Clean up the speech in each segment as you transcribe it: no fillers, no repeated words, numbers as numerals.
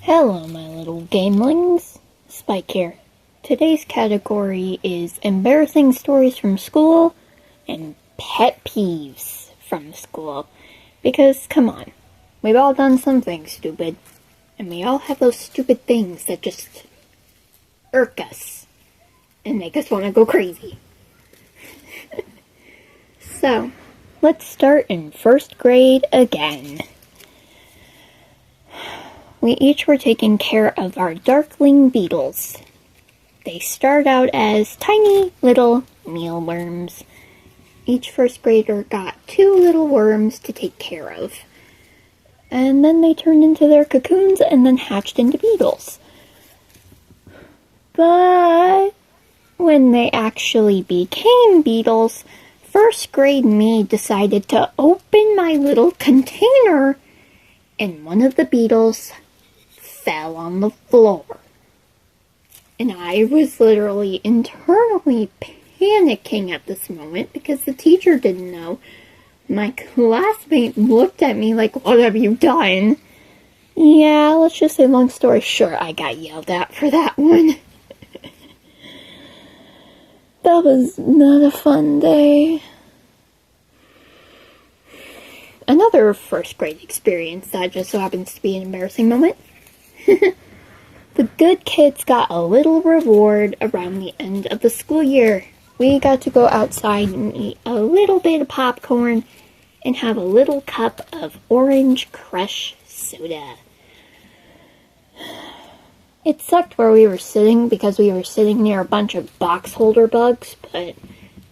Hello, my little gamelings. Spike here. Today's category is embarrassing stories from school and pet peeves from school. Because, come on, we've all done something stupid, and we all have those stupid things that just irk us and make us want to go crazy. So, let's start in first grade again. We each were taking care of our darkling beetles. They start out as tiny little mealworms. Each first grader got 2 little worms to take care of. And then they turned into their cocoons and then hatched into beetles. But when they actually became beetles, first grade me decided to open my little container, and one of the beetles fell on the floor. And I was literally internally panicking at this moment because the teacher didn't know. My classmate looked at me like, "What have you done?" Yeah, let's just say, long story short, I got yelled at for that one. That was not a fun day. Another first grade experience that just so happens to be an embarrassing moment. The good kids got a little reward around the end of the school year. We got to go outside and eat a little bit of popcorn and have a little cup of orange crush soda. It sucked where we were sitting because we were sitting near a bunch of box holder bugs, but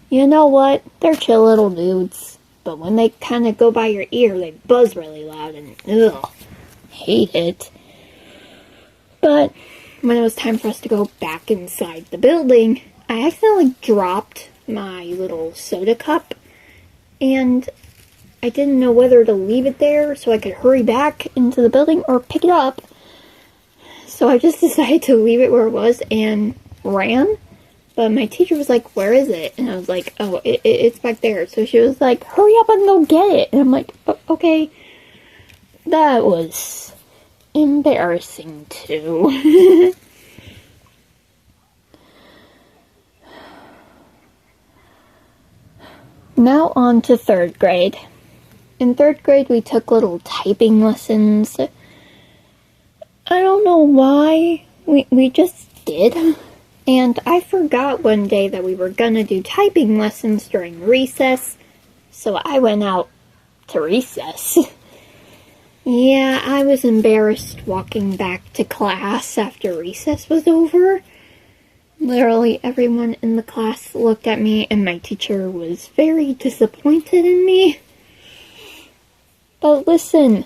you know what? They're chill little dudes. But when they kind of go by your ear, they buzz really loud and ugh, hate it. But when it was time for us to go back inside the building, I accidentally dropped my little soda cup, and I didn't know whether to leave it there so I could hurry back into the building or pick it up. So I just decided to leave it where it was and ran. But my teacher was like, "Where is it?" And I was like, "Oh, it's back there." So she was like, "Hurry up and go get it." And I'm like, "Okay." That was embarrassing too. Now on to third grade. In third grade, we took little typing lessons. I don't know why. We just did. And I forgot one day that we were gonna do typing lessons during recess, so I went out to recess. Yeah, I was embarrassed walking back to class after recess was over. Literally everyone in the class looked at me, and my teacher was very disappointed in me. But listen,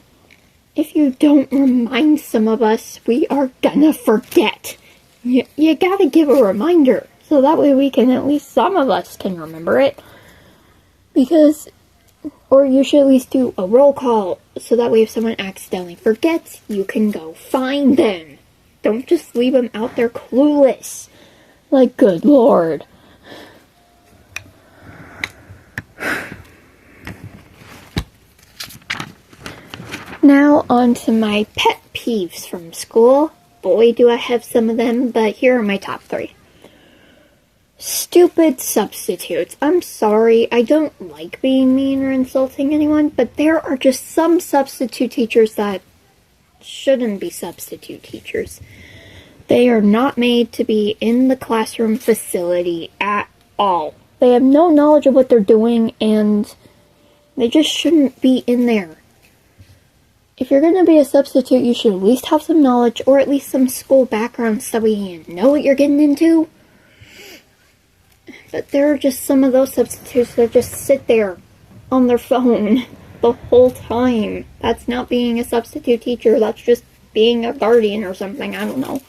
if you don't remind some of us, we are gonna forget. You gotta give a reminder, so that way we can, at least some of us can remember it. Because, or you should at least do a roll call, so that way if someone accidentally forgets, you can go find them. Don't just leave them out there clueless. Like, good lord. Now on to my pet peeves from school. Boy, do I have some of them, but here are my top 3. Stupid substitutes. I'm sorry, I don't like being mean or insulting anyone, but there are just some substitute teachers that shouldn't be substitute teachers. They are not made to be in the classroom facility at all. They have no knowledge of what they're doing, and they just shouldn't be in there. If you're going to be a substitute, you should at least have some knowledge, or at least some school background so you know what you're getting into. But there are just some of those substitutes that just sit there on their phone the whole time. That's not being a substitute teacher, that's just being a guardian or something, I don't know.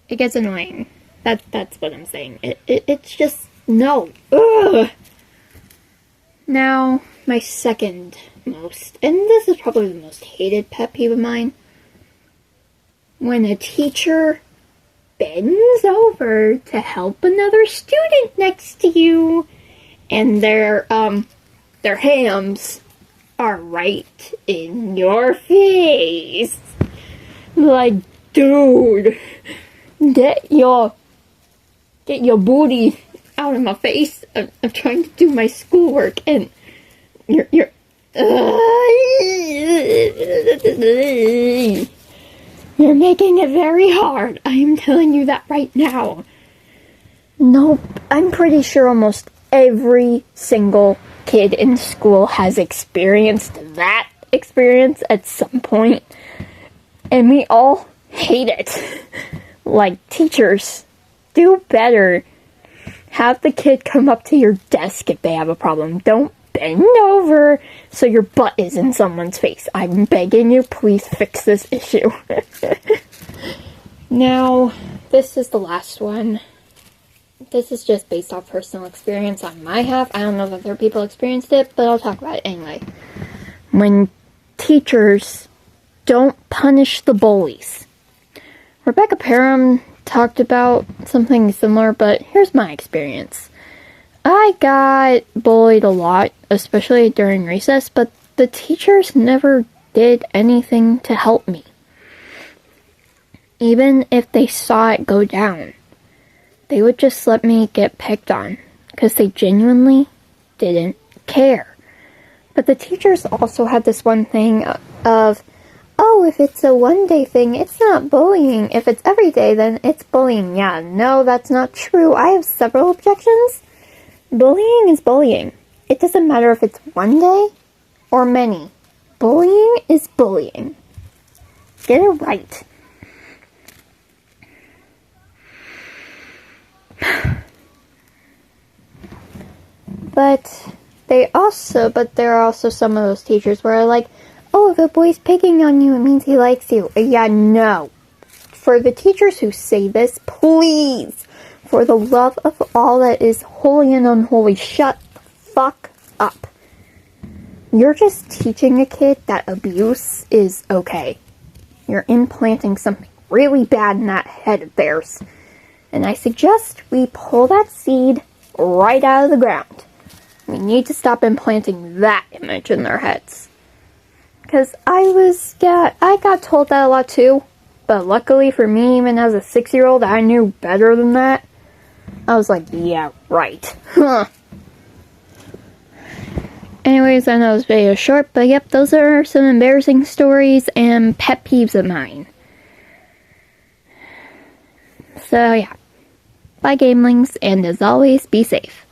It gets annoying. That's what I'm saying. It's just, no. Ugh! Now, my second most, and this is probably the most hated pet peeve of mine, when a teacher bends over to help another student next to you, and their hams are right in your face. Like, dude, get your booty out of my face. I'm trying to do my schoolwork, and you're making it very hard. I am telling you that right now. Nope, I'm pretty sure almost every single kid in school has experienced that experience at some point, and we all hate it. Like, teachers, do better. Have the kid come up to your desk if they have a problem. Don't bend over so your butt is in someone's face. I'm begging you, please fix this issue. Now, this is the last one. This is just based off personal experience on my half. I don't know if other people experienced it, but I'll talk about it anyway. When teachers don't punish the bullies. Rebecca Parham talked about something similar, but here's my experience. I got bullied a lot, especially during recess, but the teachers never did anything to help me. Even if they saw it go down, they would just let me get picked on, because they genuinely didn't care. But the teachers also had this one thing of, oh, if it's a one-day thing, it's not bullying. If it's every day, then it's bullying. Yeah, no, that's not true. I have several objections. Bullying is bullying. It doesn't matter if it's one day or many. Bullying is bullying. Get it right. But there are also some of those teachers where are like, oh, if a boy's picking on you, it means he likes you. Yeah, no. For the teachers who say this, please, for the love of all that is holy and unholy, shut the fuck up. You're just teaching a kid that abuse is okay. You're implanting something really bad in that head of theirs. And I suggest we pull that seed right out of the ground. We need to stop implanting that image in their heads. Because I got told that a lot too. But luckily for me, even as a 6-year-old, I knew better than that. I was like, yeah, right. Huh. Anyways, I know this video is short, but yep, those are some embarrassing stories and pet peeves of mine. So yeah. Bye, Gamelings, and as always, be safe.